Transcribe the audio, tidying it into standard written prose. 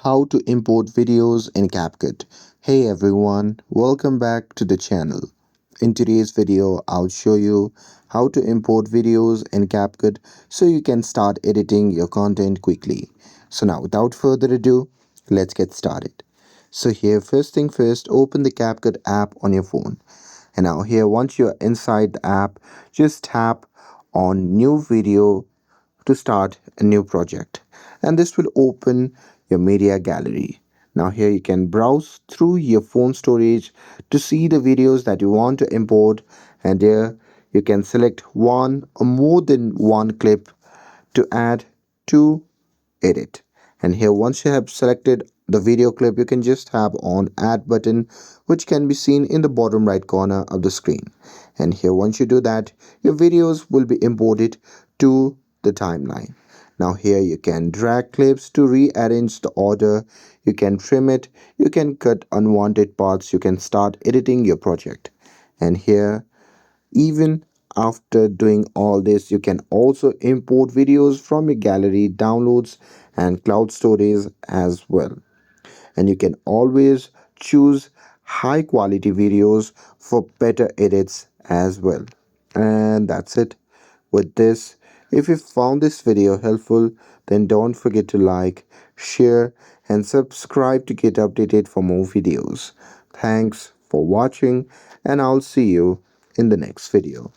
how to import videos in CapCut. Hey everyone, welcome back to the channel. In today's video, I'll show you how to import videos in CapCut so you can start editing your content quickly. So now without further ado, let's get started. So here, first thing first, open the CapCut app on your phone. And now here, once you're inside the app, just tap on new video to start a new project, and this will open your media gallery. Now here you can browse through your phone storage to see the videos that you want to import, and there you can select one or more than one clip to add to edit. And here, once you have selected the video clip, you can just tap on add button, which can be seen in the bottom right corner of the screen. And here, once you do that, your videos will be imported to the timeline. Now here you can drag clips to rearrange the order, you can trim it, you can cut unwanted parts, you can start editing your project. And here, even after doing all this, you can also import videos from your gallery, downloads, and cloud storage as well. And you can always choose high quality videos for better edits as well. And that's it with this. If you found this video helpful, then don't forget to like, share, and subscribe to get updated for more videos. Thanks for watching, and I'll see you in the next video.